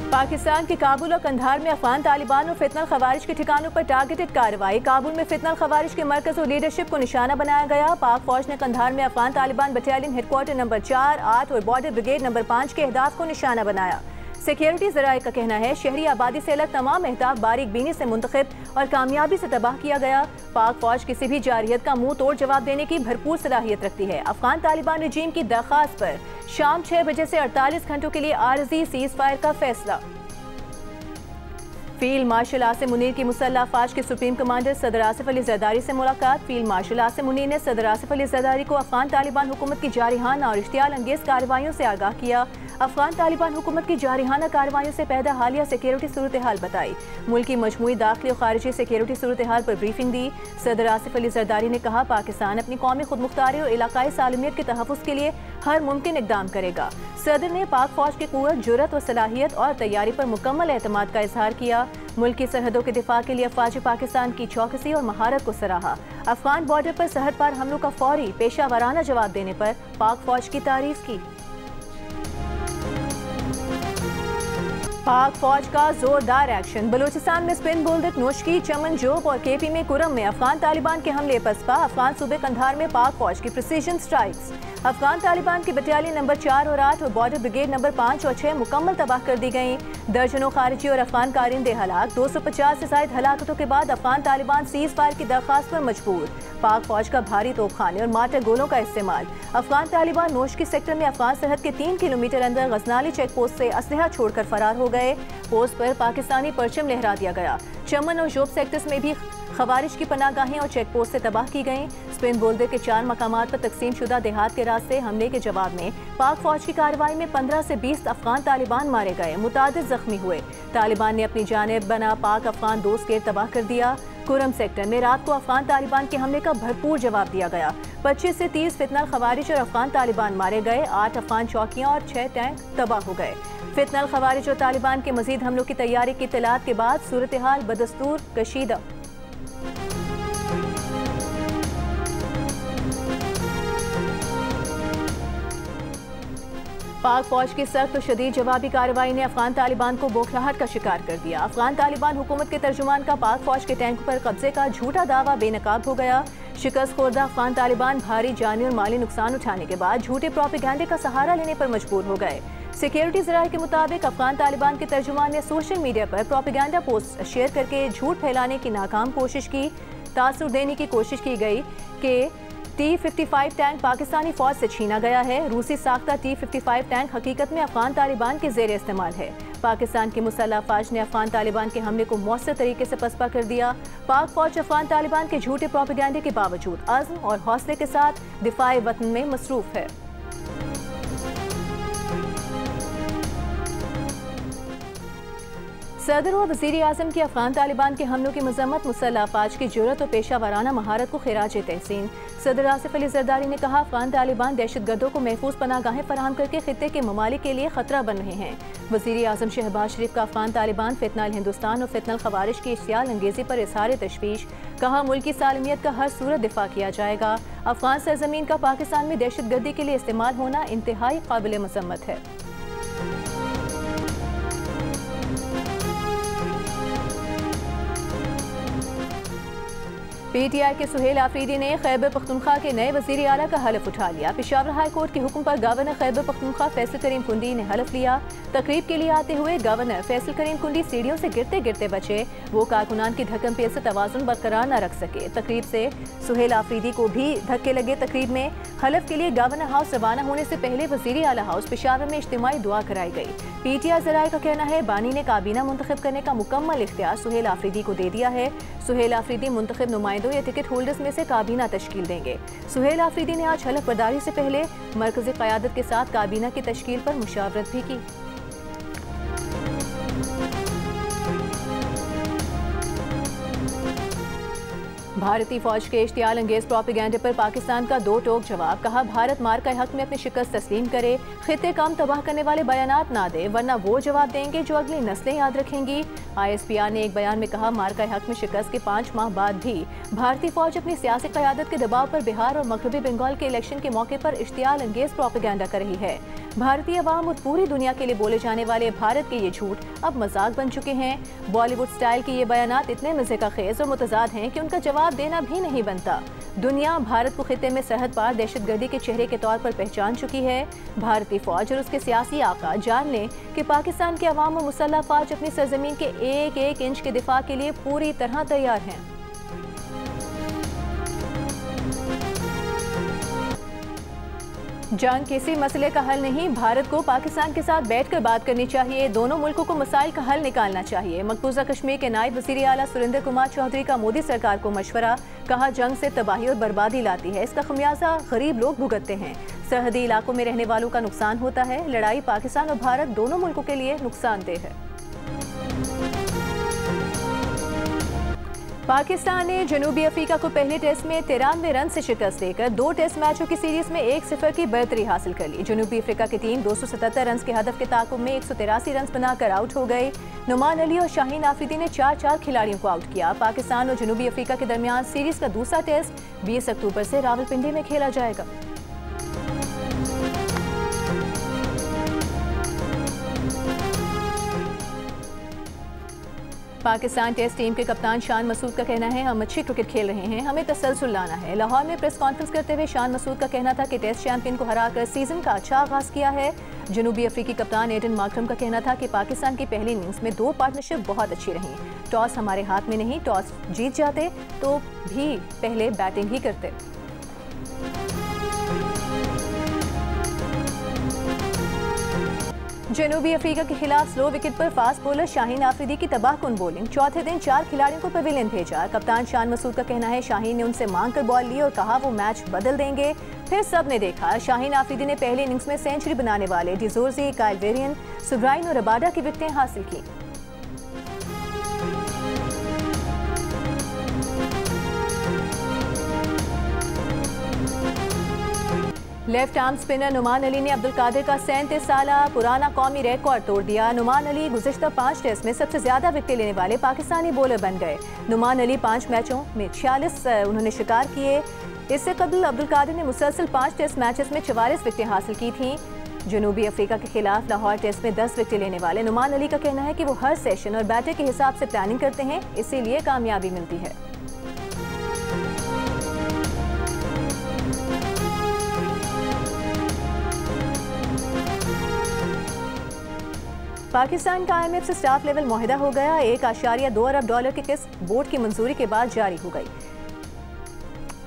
पाकिस्तान के काबुल और कंधार में अफगान तालिबान और फितनल खवारिज के ठिकानों पर टारगेटेड कार्रवाई। काबुल में फितनल खवारिज के मरकज और लीडरशिप को निशाना बनाया गया। पाक फौज ने कंधार में Afghan Taliban battalion headquarter number 4, 8 और बॉर्डर ब्रिगेड नंबर 5 के अहदाफ को निशाना बनाया। सिक्योरिटी ज़राए का कहना है शहरी आबादी से अलग तमाम अहदाफ बारीक बीनी से मुंतखब और कामयाबी से तबाह किया गया। पाक फौज किसी भी जारियत का मुंह तोड़ जवाब देने की भरपूर सलाहियत रखती है। अफगान तालिबान रजीम की दरख्वास्त पर शाम 6 बजे से 48 घंटों के लिए आरजी सीज फायर का फैसला। फील्ड मार्शल आसिम मुनीर की मुसल्लह अफवाज के सुप्रीम कमांडर सदर आसिफ अली जरदारी से मुलाकात। फील्ड मार्शल आसिम मुनीर ने सदर आसिफ अली जरदारी को अफगान तालिबान हुकूमत की जारिहाना और इश्तियाल अंगेज कार्रवाइयों से आगाह किया। अफगान तालिबान हुकूमत की जारिहाना कार्रवाइयों से पैदा हालिया सिक्योरिटी सूरत हाल बताई। मुल्क की मजमूई दाखिली और खारिजी सिक्योरिटी सूरत हाल पर ब्रीफिंग दी। सदर आसिफ अली जरदारी ने कहा पाकिस्तान अपनी कौमी खुदमुख्तारी और इलाकाई सालमियत के तहफ़्फ़ुज़ के लिए हर मुमकिन इक़दाम करेगा। सदर ने पाक फौज की क़ुव्वत, जुर्रत व सलाहियत और तैयारी पर मुकम्मल एतमाद का इजहार किया। मुल्क की सरहदों के दिफा के लिए अफवाज पाकिस्तान की चौकसी और महारत को सराहा। अफगान बॉर्डर पर सरहद पार हमलों का फौरी पेशा वाराना जवाब देने पर पाक फौज की तारीफ की। पाक फौज का जोरदार एक्शन। बलूचिस्तान में स्पिन बुलडक, नोशकी, चमन जोब और केपी में कुरम में अफगान तालिबान के हमले पसपा। अफगान सूबे कंधार में पाक फौज की प्रिसीजन स्ट्राइक्स। अफगान तालिबान की बटालियन नंबर 4 और 8 और बॉर्डर ब्रिगेड नंबर 5 और 6 मुकम्मल तबाह कर दी गई। दर्जनों खारिजी और अफगान कारिंदे हलाक। 250 से ज़ायद हलाकतों के बाद अफगान तालिबान सीज फायर की दरख्वास्त पर मजबूर। पाक फौज का भारी तोपखाने और मार्टर गोलों का इस्तेमाल। अफगान तालिबान नोशकी सेक्टर में अफगान सरहद के 3 किलोमीटर अंदर गजनाली चेक पोस्ट से असलहा छोड़कर फरार हो गए। पोस्ट पर पाकिस्तानी परचम लहरा दिया गया। चमन और जोब सेक्टर्स में भी खवारिज की पनागाहें और चेक पोस्ट से तबाह की गईं। स्पिन बोल्डर के 4 मकामात पर तकसीम शुदा देहात के रास्ते हमले के जवाब में पाक फौज की कार्रवाई में 15 से 20 अफगान तालिबान मारे गए, मुतादिद जख्मी हुए। तालिबान ने अपनी जानिब बना पाक अफगान दोस्त गेट तबाह कर दिया। कुरम सेक्टर में रात को अफगान तालिबान के हमले का भरपूर जवाब दिया गया। 25 से 30 फितनल खवारिज और अफगान तालिबान मारे गए। 8 अफगान चौकियां और 6 टैंक तबाह हो गए। फितनल खवारिज और तालिबान के मजीद हमलों की तैयारी की इत्तलात के बाद सूरत हाल बदस्तूर कशीदा। पाक फौज की सख्त और शदीद जवाबी कार्रवाई ने अफगान तालिबान को बौखलाहट का शिकार कर दिया। अफगान तालिबान हुकूमत के तर्जुमान का पाक फौज के टैंक पर कब्जे का झूठा दावा बेनकाब हो गया। शिकस्त खोर्दा अफगान तालिबान भारी जानी और माली नुकसान उठाने के बाद झूठे प्रोपेगेंडे का सहारा लेने पर मजबूर हो गए। सिक्योरिटी ज़राए के मुताबिक अफगान तालिबान के तर्जुमान ने सोशल मीडिया पर प्रोपेगेंडा पोस्ट शेयर करके झूठ फैलाने की नाकाम कोशिश की। तासुर देने की कोशिश की गई कि T-55 टैंक पाकिस्तानी फौज से छीना गया है। रूसी साख्ता T-55 टैंक हकीकत में अफगान तालिबान के ज़ेर इस्तेमाल है। पाकिस्तान की मुसल्लह अफवाज ने अफगान तालिबान के हमले को मौसर तरीके से पसपा कर दिया। पाक फौज अफगान तालिबान के झूठे प्रोपेगेंडे के बावजूद अज़्म और हौसले के साथ दिफाए वतन में मसरूफ है। सदर और वज़ीर आज़म की अफगान तालिबान के हमलों की मज़म्मत मुसल्लह अफवाज की जुर्रत और पेशा वाराना महारत को खिराज तहसीन। सदर आसिफ अली जरदारी ने कहा अफगान तालिबान दहशत गर्दों को महफूज पनागाहें फराहम करके खित्ते के ममालिक के लिए खतरा बन रहे हैं। वज़ीर आज़म शहबाज शरीफ का अफगान तालिबान फितनल हिंदुस्तान और फितनल खवारिज की इश्तियाल अंगेज़ी पर इज़हार तशवीश। कहा मुल्क की सालमियत का हर सूरत दिफा किया जाएगा। अफगान सरजमीन का पाकिस्तान में दहशत गर्दी के लिए इस्तेमाल होना इंतहाई काबिल मज़म्मत है। PTI के सुहेल आफरीदी ने खैबर पख्तूनख्वा के नए वज़ीर आला का हलफ उठा लिया। पेशावर हाई कोर्ट के हुक्म पर गवर्नर खैबर पख्तूनख्वा फैसल करीम कुंडी ने हलफ लिया। तकरीब के लिए आते हुए गवर्नर फैसल करीम कुंडी सीढ़ियों से गिरते गिरते बचे। वो कारकुनान की धक्कम पेल से तवाज़ुन बरकरार न रख सके। तकरीब से सुहेल आफरीदी को भी धक्के लगे। तकरीब में हलफ के लिए गवर्नर हाउस रवाना होने से पहले वज़ीर आला हाउस पेशावर में इज्तिमाई दुआ कराई गई। PTI ज़राए का कहना है बानी ने काबीना मुंतखब करने का मुकम्मल इख्तियार सुहेल आफरीदी को दे दिया है। सुहेल आफरीदी मुंतखब नुमाइंदों या टिकट होल्डर्स में से काबीना तश्कील देंगे। सुहेल आफरीदी ने आज हलफ बर्दारी से पहले मरकज़ी क़यादत के साथ काबीना की तश्कील पर मुशावरत भी की। भारतीय फौज के इश्तियाल अंगेज प्रोपेगेंडा पर पाकिस्तान का दो टोक जवाब। कहा, भारत मार का हक में अपनी शिकस्त तस्लीम करे, खित्ते काम तबाह करने वाले बयानात ना दे, वरना वो जवाब देंगे जो अगली नस्लें याद रखेंगी। ISPR ने एक बयान में कहा, मार का हक में शिकस्त के 5 माह बाद भी भारतीय फौज अपनी सियासी क़यादत के दबाव पर बिहार और मगरबी बंगाल के इलेक्शन के मौके पर इश्तियाल अंगेज प्रोपेगेंडा कर रही है। भारतीय अवाम और पूरी दुनिया के लिए बोले जाने वाले भारत के ये झूठ अब मजाक बन चुके हैं। बॉलीवुड स्टाइल के ये बयानात इतने मजे का खेज और मुतजाद हैं कि उनका जवाब देना भी नहीं बनता। दुनिया भारत को खित्ते में सरहद पार दहशतगर्दी के चेहरे के तौर पर पहचान चुकी है। भारतीय फौज और उसके सियासी आका जान लें कि पाकिस्तान के अवाम और मुसल्लह फौज अपनी सरजमीन के एक एक इंच के दिफा के लिए पूरी तरह तैयार हैं। जंग किसी मसले का हल नहीं, भारत को पाकिस्तान के साथ बैठकर बात करनी चाहिए। दोनों मुल्कों को मसाइल का हल निकालना चाहिए। मकबूजा कश्मीर के नायब वज़ीर आला सुरेंद्र कुमार चौधरी का मोदी सरकार को मशवरा। कहा, जंग से तबाही और बर्बादी लाती है, इसका खमियाजा गरीब लोग भुगतते हैं। सरहदी इलाकों में रहने वालों का नुकसान होता है। लड़ाई पाकिस्तान और भारत दोनों मुल्कों के लिए नुकसानदेह है। पाकिस्तान ने जनूबी अफ्रीका को पहले टेस्ट में 93 रन से शिकस्त देकर 2 टेस्ट मैचों की सीरीज में 1-0 की बढ़तरी हासिल कर ली। जनूबी अफ्रीका की टीम 277 रन के हदफ के ताकुब में 183 रन बनाकर आउट हो गई। नुमान अली और शाहीन आफरीदी ने 4-4 खिलाड़ियों को आउट किया। पाकिस्तान और जनूबी अफ्रीका के दरमियान सीरीज का दूसरा टेस्ट 20 अक्टूबर से रावलपिंडी में खेला जाएगा। पाकिस्तान टेस्ट टीम के कप्तान शान मसूद का कहना है, हम अच्छी क्रिकेट खेल रहे हैं, हमें तसलसल लाना है। लाहौर में प्रेस कॉन्फ्रेंस करते हुए शान मसूद का कहना था कि टेस्ट चैंपियन को हराकर सीजन का अच्छा आगाज किया है। जनूबी अफ्रीकी कप्तान एडन मार्करम का कहना था कि पाकिस्तान की पहली इनिंग्स में 2 पार्टनरशिप बहुत अच्छी रही। टॉस हमारे हाथ में नहीं, टॉस जीत जाते तो भी पहले बैटिंग ही करते। जनूबी अफ्रीका के खिलाफ स्लो विकेट पर फास्ट बॉलर शाहीन आफरीदी की तबाहकुन बॉलिंग। चौथे दिन 4 खिलाड़ियों को पवेलियन भेजा। कप्तान शान मसूद का कहना है, शाहीन ने उनसे मांगकर बॉल ली और कहा वो मैच बदल देंगे। फिर सब ने देखा, शाहीन आफरीदी ने पहली इनिंग्स में सेंचुरी बनाने वाले डिजोर्जी, काइल वेरियन, सुब्राइन और रबाडा की विकेटें हासिल की। Left arm spinner Nauman Ali ने अब्दुल कादिर का 37 साला पुराना कौमी रिकॉर्ड तोड़ दिया। नुमान अली गुज़िश्ता 5 टेस्ट में सबसे ज्यादा विकेट लेने वाले पाकिस्तानी बॉलर बन गए। नुमान अली 5 मैचों में 46 उन्होंने शिकार किए। इससे कबल अब्दुल कादिर ने मुसलसल 5 टेस्ट मैचेस में 44 विकेटें हासिल की थी। जनूबी अफ्रीका के खिलाफ लाहौर टेस्ट में 10 विकेट लेने वाले नुमान अली का कहना है कि वो हर सेशन और बैटर के हिसाब से प्लानिंग करते हैं, इसीलिए कामयाबी मिलती है। पाकिस्तान का IMF से स्टाफ लेवल मुआहिदा हो गया। $1.2 अरब की किस्त बोर्ड की मंजूरी के बाद जारी हो गई।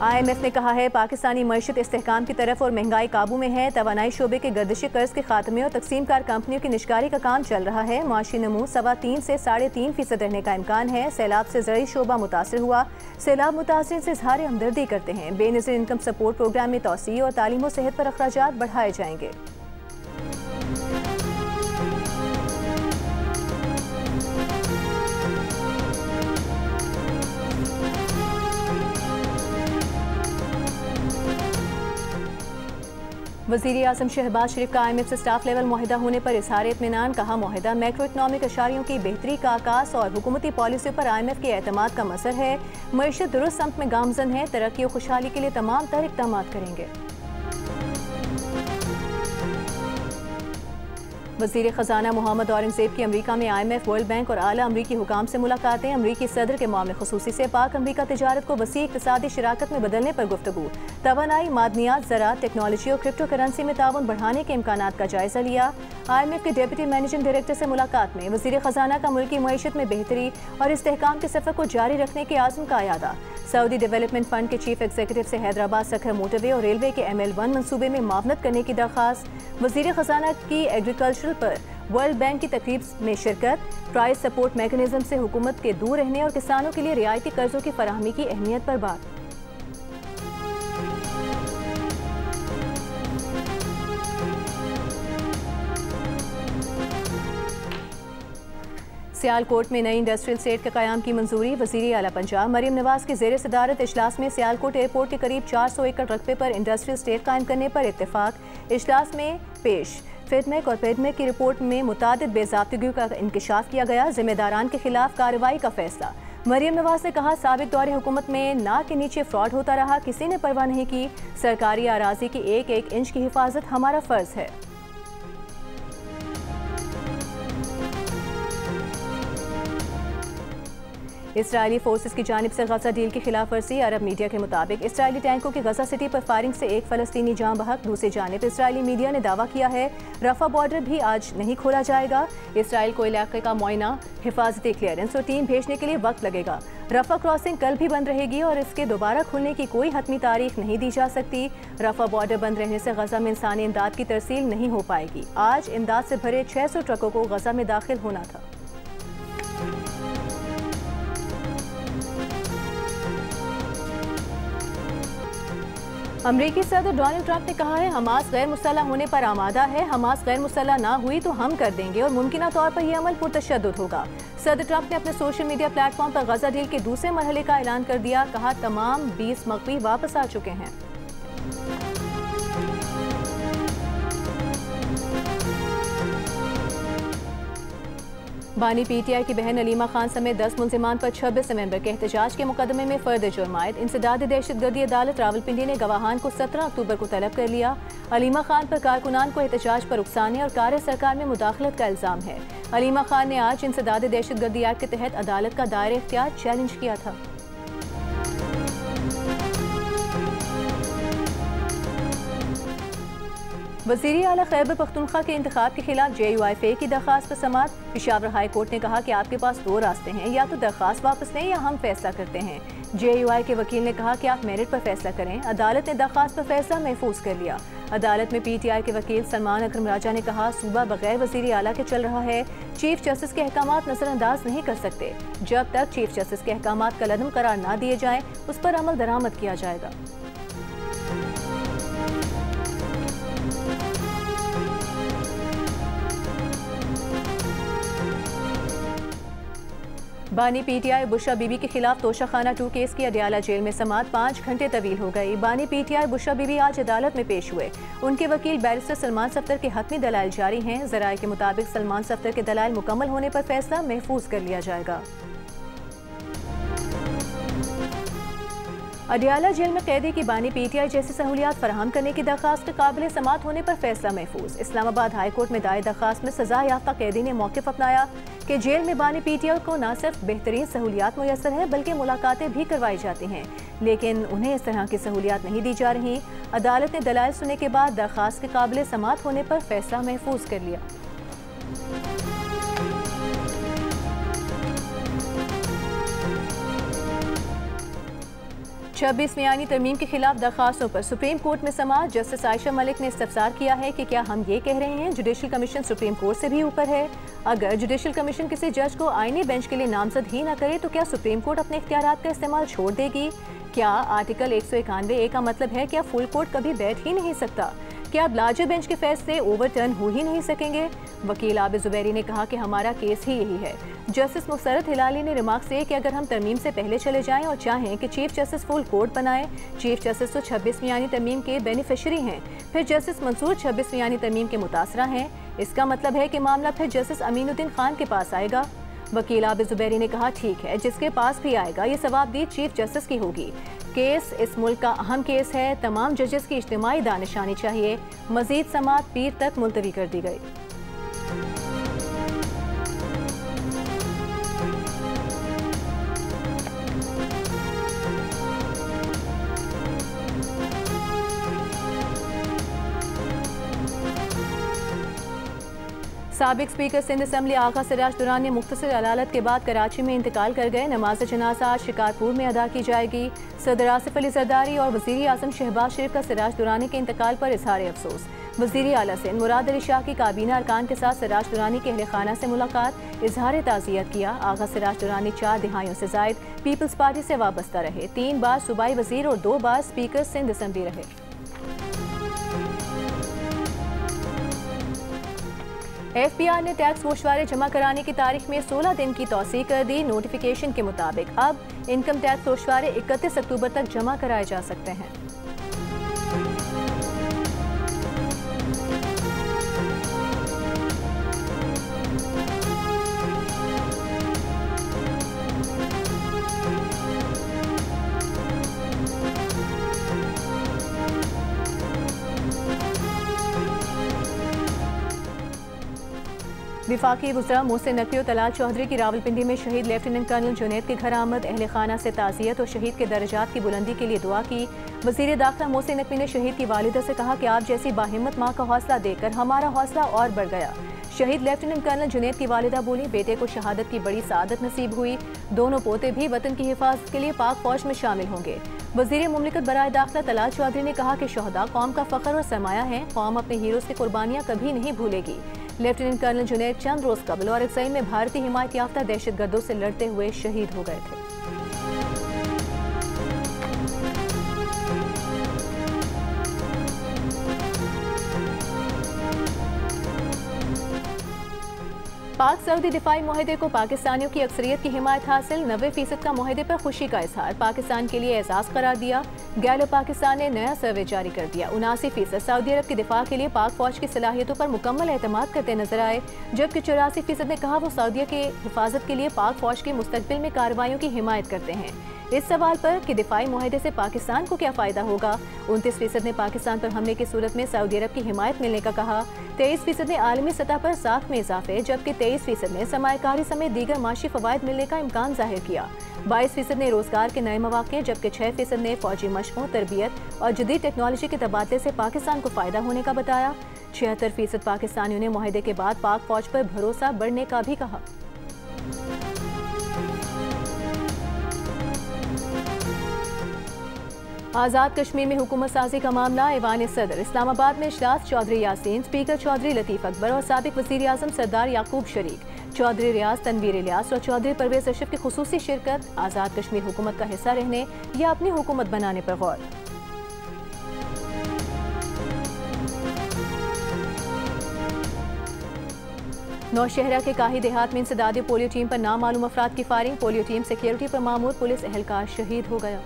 IMF ने कहा है, पाकिस्तानी मईशत इस्तेहकाम की तरफ और महंगाई काबू में है। तवानाई शोबे के गर्दिशी कर्ज के खात्मे और तकसीमकार कंपनियों की निशकारी का काम चल रहा है। माशी नमू 3.25 से 3.5% रहने का इम्कान है। सैलाब से ज़रूरी शोबा मुतासर हुआ। सैलाब मुतासरीन से इजहार हमदर्दी करते हैं। बेनज़ीर इनकम सपोर्ट प्रोग्राम में तोसी और तालीम और सेहत पर अखराजात बढ़ाए जाएंगे। वज़ीर आज़म शहबाज शरीफ का IMF से स्टाफ लेवल मुआहिदा होने पर इजहार इत्मीनान। कहा, मुआहिदा मैक्रो इकनॉमिक अशारियों की बेहतरी का आकाश और हुकूमती पॉलिसी पर IMF के एतमाद का मसर है। मईशत दुरुस्त सम्त में गामजन है। तरक्की और खुशहाली के लिए तमाम तर इक़दाम करेंगे। वज़ीर ख़जाना मोहम्मद औरंगज़ेब की अमरीका में IMF, वर्ल्ड बैंक और आला अमरीकी हुकाम से मुलाकातें। अमरीकी सदर के मामले ख़ुसूसी से पाक अमरीका तिजारत को वसी इक़्तिसादी शराकत में बदलने पर गुफ्तगू। तवानाई, मादनियात, ज़राअत, टेक्नोलॉजी और क्रिप्टो करेंसी में ताउन बढ़ाने के इम्कानात का जायजा लिया। IMF के डिप्टी मैनेजिंग डायरेक्टर से मुलाकात में वज़ीर ख़जाना का मुल्की मईशत में बेहतरी और इस्तेहकाम के सफ़र को जारी रखने के आज़म का अयादा। सऊदी डेवलपमेंट फ़ंड के चीफ एग्जीक्यूटिव से हैदराबाद सखर मोटरवे और रेलवे के ML1 मनसूबे में मावनत करने की दरख्वास्त। वज़ीर ख़जाना की एग्रीकल्चर पर वर्ल्ड बैंक की तकरीब में शिरकत। प्राइस सपोर्ट मैकेनिज्म से हुकूमत के दूर रहने और किसानों के लिए रियायती कर्जों की फराहमी की अहमियत पर बात। सियालकोट में नई इंडस्ट्रियल स्टेट के क़याम की मंजूरी। वज़ीर आला पंजाब मरियम नवाज की ज़ेर सदारत इजलास में सियालकोट एयरपोर्ट के करीब 400 एकड़ रकबे पर इंडस्ट्रियल स्टेट कायम करने पर इत्तेफाक। इजलास में पेश फिडमेक और पेडमेक की रिपोर्ट में मुतादिद बेज़ाब्तिगियों का इंकशाफ किया गया। जिम्मेदारान के खिलाफ कार्रवाई का फैसला। मरियम नवाज ने कहा, साबिक दौरे हुकूमत में नाक के नीचे फ्रॉड होता रहा, किसी ने परवाह नहीं की। सरकारी अराजी की एक एक इंच की हिफाजत हमारा फर्ज है। इसराइली फोर्सेस की जानिब से गजा डील की खिलाफ वर्जी। अरब मीडिया के मुताबिक इसराइली टैंकों की गजा सिटी पर फायरिंग से एक फ़लस्तीनी जान बहक। दूसरी जानिब इसराइली मीडिया ने दावा किया है रफा बॉर्डर भी आज नहीं खोला जाएगा। इसराइल को इलाके का मुआयना, हिफाजती क्लियरेंस और टीम भेजने के लिए वक्त लगेगा। रफा क्रॉसिंग कल भी बंद रहेगी और इसके दोबारा खुलने की कोई हतमी तारीख नहीं दी जा सकती। रफा बॉर्डर बंद रहने से गजा में इंसानी इमदाद की तरसील नहीं हो पाएगी। आज इमदाद से भरे 600 ट्रकों को गजा में दाखिल होना था। अमरीकी सदर डोनाल्ड ट्रंप ने कहा है हमास गैर मुसल्लह होने पर आमादा है। हमास गैर मुसल्लह ना हुई तो हम कर देंगे और मुमकिना तौर पर यह अमल पुरतशद्दुद होगा। सदर ट्रंप ने अपने सोशल मीडिया प्लेटफॉर्म पर गजा डील के दूसरे मरहले का ऐलान कर दिया। कहा, तमाम 20 मकवी वापस आ चुके हैं। बानी पीटीआई की बहन अलीमा खान समेत 10 मुलजिमान पर 26 नवंबर के एहतजाज के मुकदमे में फर्द जुर्म आयद। इंसदाद दहशतगर्दी अदालत रावलपिंडी ने गवाहान को 17 अक्टूबर को तलब कर लिया। अलीमा खान पर कारकुनान को एहतजाज पर उकसाने और कार्य सरकार में मुदाखलत का इल्जाम है। अलीमा खान ने आज इंसदाद दहशतगर्दी एक्ट के तहत अदालत का दायरे इख्तियार चैलेंज किया था। वज़ीर आला खैबर पख्तूनख्वा के इंतखाब के खिलाफ JUIF की दरख्वास्त पर समाअत। पेशावर हाई कोर्ट ने कहा कि आपके पास 2 रास्ते हैं, या तो दरख्वास्त वापस लें या हम फैसला करते हैं। JUI के वकील ने कहा कि आप मेरिट पर फैसला करें। अदालत ने दरख्वास्त पर फैसला महफूज कर लिया। अदालत में PTI के वकील सलमान अकरम राजा ने कहा, सूबा बगैर वज़ीर आला के चल रहा है। चीफ जस्टिस के अहकामात नज़रअंदाज नहीं कर सकते। जब तक चीफ जस्टिस के अहकामात कलअदम करार ना दिए जाएं, उस पर अमल दरामद किया जाएगा। बानी PTI बुशरा बीबी के खिलाफ तोशाखाना 2 केस की अडियाला जेल में समाअत 5 घंटे तवील हो गई। बानी PTI बुशरा बीबी आज अदालत में पेश हुए। उनके वकील बैरिस्टर सलमान सफ्तर के हतमी दलाइल जारी हैं। ज़राए के मुताबिक सलमान सफ्तर के दलाइल मुकम्मल होने पर फैसला महफूज कर लिया जाएगा। अडियाला जेल में कैदी की बानी PTI जैसी सहूलियात फराहम करने की दरख्वास्त के काबिल समाअत होने पर फैसला महफूज। इस्लामाबाद हाई कोर्ट में दायर दरख्वास्त में सजा याफ्ता कैदी ने मौक़िफ़ अपनाया कि जेल में बानी PTI को न सिर्फ बेहतरीन सहूलियात मुयस्सर हैं बल्कि मुलाकातें भी करवाई जाती हैं, लेकिन उन्हें इस तरह की सहूलियात नहीं दी जा रही। अदालत ने दलाइल सुनने के बाद दरख्वास्त के काबिल समाअत होने पर फैसला महफूज कर लिया। 26 मियानी तरमीम के खिलाफ दरखास्तों पर सुप्रीम कोर्ट में समाअत। जस्टिस आयशा मलिक ने इस्तफसार किया है कि क्या हम ये कह रहे हैं जुडिशल कमीशन सुप्रीम कोर्ट से भी ऊपर है? अगर जुडिशल कमीशन किसी जज को आईनी बेंच के लिए नामजद ही न करे तो क्या सुप्रीम कोर्ट अपने इख्तियारात का इस्तेमाल छोड़ देगी? क्या आर्टिकल 191A का मतलब है क्या फुल कोर्ट कभी बैठ ही नहीं सकता? क्या अब लार्जर बेंच के फैसले ओवरटर्न हो ही नहीं सकेंगे? वकील आबिद जुबैरी ने कहा कि हमारा केस ही यही है। जस्टिस मुसरत हिलाली ने रिमार्क से कि अगर हम तरमीम से पहले चले जाएं और चाहें कि चीफ जस्टिस फुल कोर्ट बनाए, चीफ जस्टिस तो 26 मियानी तरमीम के बेनिफिशरी हैं, फिर जस्टिस मंसूर 26 मियानी तरमीम के मुतासरा हैं। इसका मतलब है कि मामला फिर जस्टिस अमीनुद्दीन खान के पास आएगा। वकील आबिद जुबैरी ने कहा, ठीक है, जिसके पास भी आएगा ये सवाबदीद चीफ जस्टिस की होगी। केस इस मुल्क का अहम केस है। तमाम जजेस की इज्तिमाई दानिशानी चाहिए। मजीद समाअत पीर तक मुलतवी कर दी गई। साबिक स्पीकर सिंध असम्बली आगा सिराज दुरान ने मुख्तसर अदालत के बाद कराची में इंतकाल कर गए। नमाज जनाजा आज शिकारपुर में अदा की जाएगी। सदर आसिफ अली जरदारी और वज़ीर आज़म शहबाज शरीफ का सिराज दुरानी के इंतकाल पर इजहार अफसोस। वज़ीर आला सिंध मुराद अली शाह की काबीना अरकान के साथ सिराज दुरानी के अहले खाना से मुलाकात, इजहार ताज़ियत किया। आगा सिराज दुरानी 4 दिहाइयों से जायद पीपल्स पार्टी से वाबस्ता रहे। 3 बार सूबाई वज़ीर और 2 बार स्पीकर सिंध असम्बली रहे। FBI ने टैक्स गोशवारे जमा कराने की तारीख में 16 दिन की तौसीह कर दी। नोटिफिकेशन के मुताबिक अब इनकम टैक्स गोशवारे 31 अक्टूबर तक जमा कराए जा सकते हैं। विफाकी वज़रा मोहसिन नकवी और तलाल चौधरी की रावलपिंडी में शहीद लेफ्टिनेंट कर्नल जुनैद की घर आमद। अहले खाना से ताज़ियत और शहीद के दर्जात की बुलंदी के लिए दुआ की। वज़ीर दाखिला मोहसिन नकवी ने शहीद की वालिदा से कहा कि आप जैसी बाहिम्मत माँ का हौसला देकर हमारा हौसला और बढ़ गया। शहीद लेफ्टिनेंट कर्नल जुनैद की वालिदा बोली, बेटे को शहादत की बड़ी सादत नसीब हुई। दोनों पोते भी वतन की हिफाजत के लिए पाक फौज में शामिल होंगे। वज़ीर मुमलिकत बराए दाखिला तलाल चौधरी ने कहा कि शहदा कौम का फ़ख्र और सरमाया है। कौम अपने हीरोज़ की कुर्बानियाँ कभी नहीं भूलेगी। लेफ्टिनेंट कर्नल जुनैद चंद रोज कबल और अक्सई में भारतीय हिमायत याफ्ता दहशतगर्दों से लड़ते हुए शहीद हो गए थे। पाक सऊदी दिफाई मुआहदे को पाकिस्तानियों की अक्सरियत की हिमायत हासिल। 90% का मुआहदे पर खुशी का इजहार, पाकिस्तान के लिए एजाज करार दिया। गैलो पाकिस्तान ने नया सर्वे जारी कर दिया। 79% सऊदी अरब के दिफा के लिए पाक फौज की सलाहियतों पर मुकम्मल एतमाद करते नजर आए, जबकि 84% ने कहा वो सऊदीया की हिफाजत के लिए पाक फौज की मुस्तकबिल में कार्रवाइयों की हिमायत करते हैं। इस सवाल पर कि दिफाई मुआहदे से पाकिस्तान को क्या फायदा होगा, 29% ने पाकिस्तान पर हमले की सूरत में सऊदी अरब की हिमायत मिलने का कहा। 23% ने आलमी सतह पर साख में इजाफे, जबकि 23% ने सरमायाकारी समेत दीगर माशी फवायद मिलने का इम्कान जाहिर किया। 22% ने रोजगार के नए मौके, जबकि 6% ने फौजी मशकों, तरबियत और जदीद टेक्नोलॉजी के तबादले से पाकिस्तान को फायदा होने का बताया। 76% पाकिस्तानियों ने मुआहदे के बाद पाक फौज पर भरोसा बढ़ने का भी कहा। आज़ाद कश्मीर में हुकूमत साजी का मामला, ऐवान सदर इस्लामाबाद में इजलास। चौधरी यासीन, स्पीकर चौधरी लतीफ़ अकबर और साबिक वज़ीर आज़म सरदार याकूब शरीक, चौधरी रियाज तनवीर इलियास और चौधरी परवेज़ अशरफ की खुसूसी शिरकत। आज़ाद कश्मीर हुकूमत का हिस्सा रहने या अपनी हुकूमत बनाने पर गौर। नौशहरा के काही देहात में इंसदादी पोलियो टीम पर नामालूम अफराद की फायरिंग। पोलियो टीम सिक्योरिटी पर मामूर पुलिस एहलकार शहीद हो गया।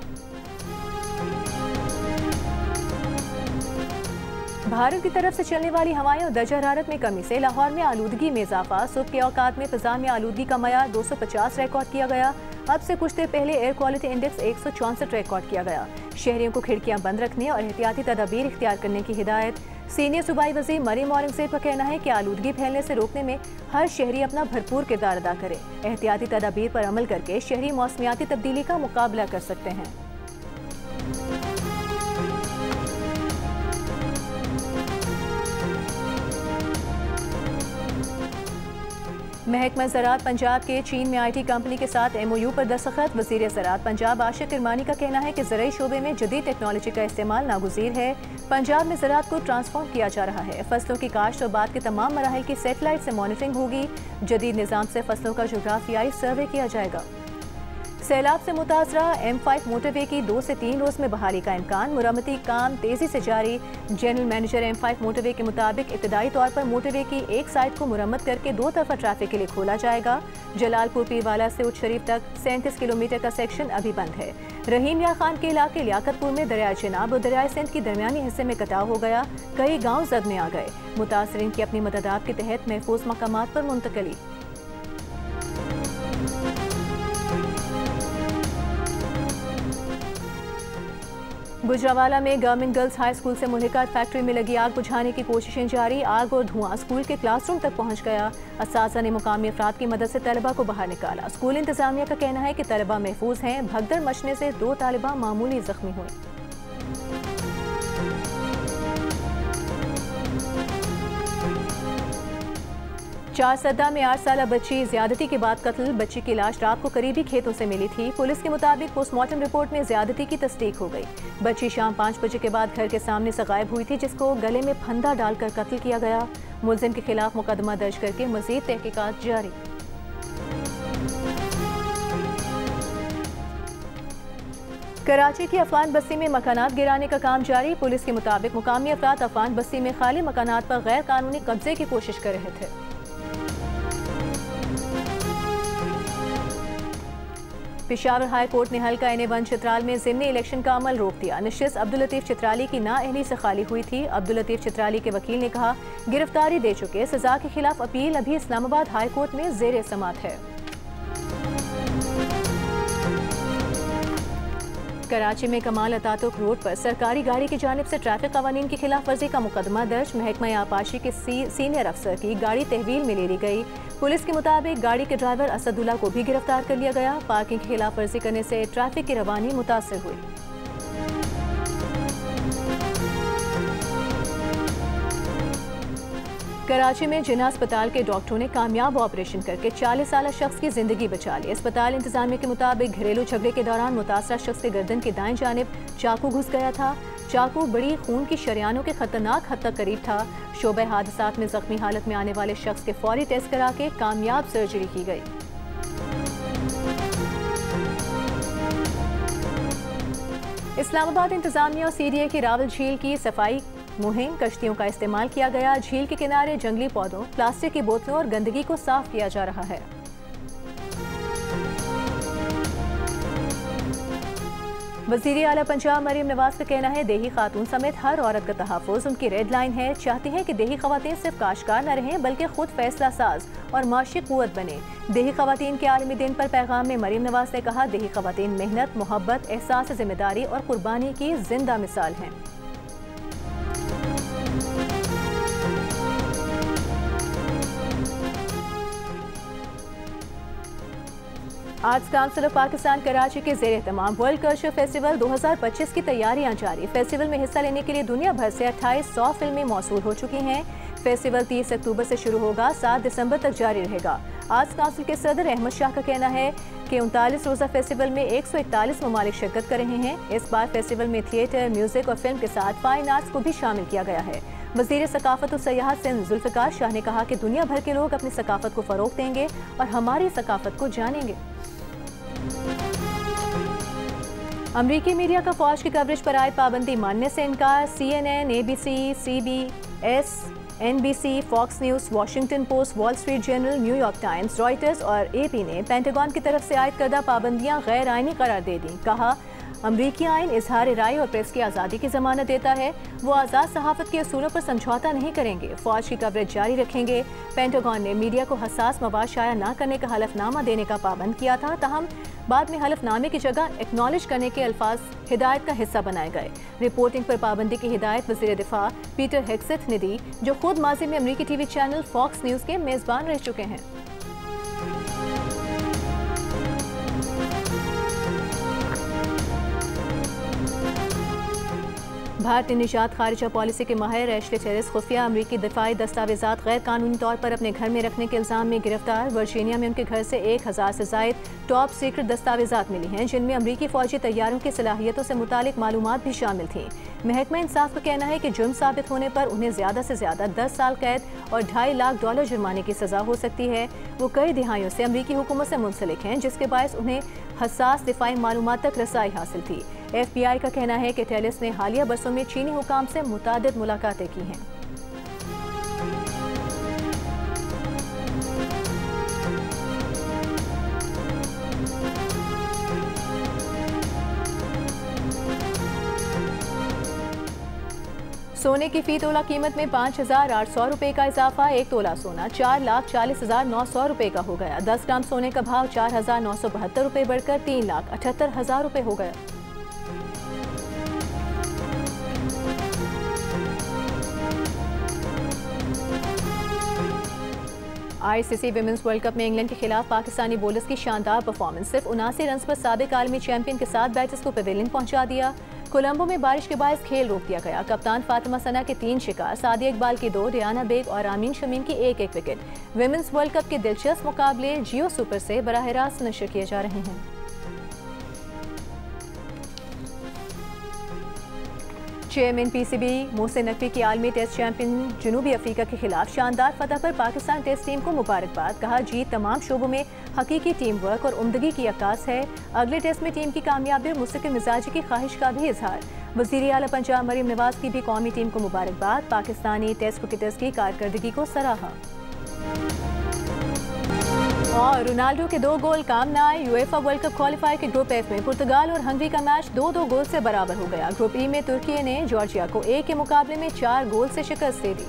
भारत की तरफ से चलने वाली हवाएं और दर्जा हरारत में कमी से लाहौर में आलूदगी में इजाफा। सुबह के औकात में फिजा में आलूदगी का मयार 250 रिकॉर्ड किया गया। अब से कुछ देर पहले एयर क्वालिटी इंडेक्स 164 रिकॉर्ड किया गया। शहरियों को खिड़कियां बंद रखने और एहतियाती तदाबीर इख्तियार करने की हिदायत। सीनियर सूबाई वज़ीर मरीम औरंगज़ेब का कहना है कि आलूदगी फैलने से रोकने में हर शहरी अपना भरपूर किरदार अदा करे। एहतियाती तदाबीर पर अमल करके शहरी मौसमियाती तब्दीली का मुकाबला कर सकते हैं। महकमा ज़राअत पंजाब के चीन में IT कंपनी के साथ MOU पर दस्तखत। वज़ीर ज़राअत पंजाब आशिक किरमानी का कहना है कि ज़राई शोबे में जदीद टेक्नोलॉजी का इस्तेमाल नागुज़ीर है। पंजाब में ज़राअत को ट्रांसफॉर्म किया जा रहा है। फसलों की काश्त और बाद के तमाम मराहिल की सेटेलाइट से मॉनिटरिंग होगी। जदीद निज़ाम से फसलों का जोग्राफियाई सर्वे किया जाएगा। सैलाब से मुतासरा M5 मोटरवे की 2 से 3 रोज में बहाली का इम्कान। मुरम्मती काम तेजी से जारी। जनरल मैनेजर M5 मोटरवे के मुताबिक इब्तदाई तौर पर मोटरवे की एक साइड को मुरम्मत करके 2 तरफा ट्रैफिक के लिए खोला जाएगा। जलालपुर पीरवाला से उच्च शरीफ तक 37 किलोमीटर का सेक्शन अभी बंद है। रहीम या खान के इलाके लियाकतपुर में दरियाए चिनाब और दरियाए सिंध की दरमियानी हिस्से में कटाव हो गया। कई गाँव जद में आ गए। मुतासरीन की अपनी मददात के तहत महफूज मकामात पर मुंतकली। गुजरावाला में गवर्नमेंट गर्ल्स हाई स्कूल से मुल्हिकात फैक्ट्री में लगी आग बुझाने की कोशिशें जारी। आग और धुआं स्कूल के क्लासरूम तक पहुंच गया। असातिज़ा ने मुकामी अफराद की मदद से तलबा को बाहर निकाला। स्कूल इंतजामिया का कहना है कि तलबा महफूज हैं। भगदड़ मचने से 2 तालिबा मामूली जख्मी हुई। चार सद्दा में 8 साला बच्ची ज्यादती के बाद कत्ल। बच्ची की लाश रात को करीबी खेतों से मिली थी। पुलिस के मुताबिक पोस्टमार्टम रिपोर्ट में ज्यादती की तस्दीक हो गई। बच्ची शाम 5 बजे के बाद घर के सामने से गायब हुई थी, जिसको गले में फंदा डालकर कत्ल किया गया। मुलजिम के खिलाफ मुकदमा दर्ज करके मजीद तहकीकात जारी। कराची की अफगान बस्ती में मकानात गिराने का काम जारी। पुलिस के मुताबिक मुकामी अफराद अफगान बस्ती में खाली मकानात पर गैर कानूनी कब्जे की कोशिश कर रहे थे। पेशावर हाई कोर्ट ने हल्का NA1 चित्राल में ज़िमनी इलेक्शन का अमल रोक दिया। नशिस्त अब्दुल लतीफ चित्राली की नाअहली से खाली हुई थी। अब्दुल लतीफ चित्राली के वकील ने कहा, गिरफ्तारी दे चुके सजा के खिलाफ अपील अभी इस्लामाबाद हाई कोर्ट में ज़ेर समाअत है। कराची में कमाल अतातुर्क रोड पर सरकारी गाड़ी की जानिब से ट्रैफिक कवानीन की खिलाफ वर्जी का मुकदमा दर्ज। महकमा आपाशी के सीनियर अफसर की गाड़ी तहवील में ले ली गई। पुलिस के मुताबिक गाड़ी के ड्राइवर असदुल्ला को भी गिरफ्तार कर लिया गया। पार्किंग की खिलाफ वर्जी करने से ट्रैफिक की रवानी मुतासर हुई। कराची में जिन्ना अस्पताल के डॉक्टरों ने कामयाब ऑपरेशन करके 40 साल शख्स की जिंदगी बचा ली। अस्पताल इंतजामिया के मुताबिक घरेलू झगड़े के दौरान मुतासरा शख्स के गर्दन की दाएं जानिब चाकू घुस गया था। चाकू बड़ी खून की शरियानों के खतरनाक हद तक करीब था। शोबे हादसात में जख्मी हालत में आने वाले शख्स के फौरी टेस्ट करा के कामयाब सर्जरी की गई। इस्लामाबाद इंतजामिया और CDA की रावल झील की सफाई मुहिम कश्तियों का इस्तेमाल किया गया। झील के किनारे जंगली पौधों, प्लास्टिक की बोतलों और गंदगी को साफ किया जा रहा है। वज़ीर आला पंजाब मरीम नवाज का कहना है, देही खातून समेत हर औरत का तहफ़्फ़ुज़ उनकी रेड लाइन है। चाहती हैं कि देही ख़वातीन सिर्फ काश्तकार न रहें बल्कि खुद फैसला साज और माशी क़ुव्वत बने। देही ख़वातीन के आलमी दिन पर पैगाम में मरीम नवाज ने कहा, देही ख़वातीन मेहनत, मोहब्बत, एहसास ज़िम्मेदारी और कुर्बानी की जिंदा मिसाल हैं। Arts council of Pakistan Karachi के ज़ेर एहतमाम वर्ल्ड कल्चर फेस्टिवल 2025 की तैयारियां जारी। फेस्टिवल में हिस्सा लेने के लिए दुनिया भर से 2800 फिल्में मौसूल हो चुकी हैं। फेस्टिवल 30 अक्टूबर से शुरू होगा, 7 दिसंबर तक जारी रहेगा। आर्ट्स काउंसिल के सदर अहमद शाह का कहना है कि 39 रोज़ा फेस्टिवल में 141 ममालिक शिरकत कर रहे हैं। इस बार फेस्टिवल में थिएटर, म्यूजिक और फिल्म के साथ फाइन आर्ट्स को भी शामिल किया गया है। वज़ीर सकाफत और सयाहत सिंध जुल्फ़िकार शाह ने कहा कि दुनिया भर के लोग अपनी सकाफत को फ़रोग़ देंगे और हमारी सकाफत को जानेंगे। अमरीकी मीडिया का फौज की कवरेज पर आयद पाबंदी मानने से इनकार। CNN, ABC, CBS, NBC, Fox News, Washington Post, Wall Street Journal, New York Times, Reuters और AP ने पेंटागन की तरफ से आयद करदा पाबंदियां गैर आइनी करार दे दी। कहा, अमरीकी आइन इजहार राय और प्रेस की आज़ादी की ज़मानत देता है। वो आज़ाद सहाफ़त के असूलों पर समझौता नहीं करेंगे। फ़ौज की कवरेज जारी रखेंगे। पेंटागन ने मीडिया को हसास मवाद शाया न करने का हलफनामा देने का पाबंद किया था, ताहम बाद में हलफनामे की जगह एक्नॉलेज करने के अल्फाज हिदायत का हिस्सा बनाए गए। रिपोर्टिंग पर पाबंदी की हिदायत वज़ीर दिफा पीटर हेग्सेथ ने दी, जो खुद माजी में अमरीकी TV चैनल फॉक्स न्यूज़ के मेज़बान रह चुके हैं। भारतीय निजात खारिजा पॉलिसी के माहिर एशले टेरिस खुफिया अमरीकी दिफाई दस्तावेजात गैर कानूनी तौर पर अपने घर में रखने के इल्ज़ाम में गिरफ्तार। वर्जीनिया में उनके घर से 1000 से ज़ायद टॉप सीक्रेट दस्तावेजात मिली हैं, जिनमें अमरीकी फौजी तैयारों की सलाहियतों से मुतालिक मालूमात भी शामिल थीं। महकमा इंसाफ का कहना है कि जुर्म साबित होने पर उन्हें ज़्यादा से ज़्यादा 10 साल कैद और $2.5 लाख जुर्माने की सज़ा हो सकती है। वो कई दिहाइयों से अमरीकी हुकूमत से मुंसलिक हैं, जिसके बायस उन्हें हसास दिफाई मालूमात तक रसाई हासिल थी। FBI का कहना है कि टेलिस ने हालिया बरसों में चीनी हुकाम से मुतादिद मुलाकातें की हैं। सोने की फी तोला कीमत में 5,800 रुपये का इजाफा। 1 तोला सोना 4,40,900 रुपये का हो गया। 10 ग्राम सोने का भाव 4,972 रुपये बढ़कर 3,78,000 रुपये हो गया। ICC विमेंस वर्ल्ड कप में इंग्लैंड के खिलाफ पाकिस्तानी बॉलर्स की शानदार परफॉर्मेंस। सिर्फ 79 रन पर साबिक आलमी चैंपियन के 7 बैटर्स को पवेलियन पहुंचा दिया। कोलंबो में बारिश के बायस खेल रोक दिया गया। कप्तान फातिमा सना के 3 शिकार, सादिया इकबाल की 2, रियाना बेग और आमीन शमीम की 1-1 विकेट। विमेंस वर्ल्ड कप के दिलचस्प मुकाबले जियो सुपर से बराह रास्त नशर किए जा रहे हैं। चेयरमैन PCB मोहसिन नकवी की आलमी टेस्ट चैंपियन जनूबी अफ्रीका के खिलाफ शानदार फतह पर पाकिस्तान टेस्ट टीम को मुबारकबाद। कहा, जीत तमाम शोबों में हकीकी टीम वर्क और उम्दगी की अक्कास है। अगले टेस्ट में टीम की कामयाबी और मुस्तकिल मिजाजी की ख्वाहिश का भी इजहार। वज़ीर आला पंजाब मरीम नवाज की भी कौमी टीम को मुबारकबाद। पाकिस्तानी टेस्ट क्रिकेटर्स की कारकर्दगी को सराहा। और रोनाल्डो के 2 गोल काम न आए। यूएफा वर्ल्ड कप क्वालिफायर के ग्रुप एफ में पुर्तगाल और हंगरी का मैच 2-2 गोल से बराबर हो गया। ग्रुप ई में तुर्की ने जॉर्जिया को 1 के मुकाबले में 4 गोल से शिकस्त दे दी।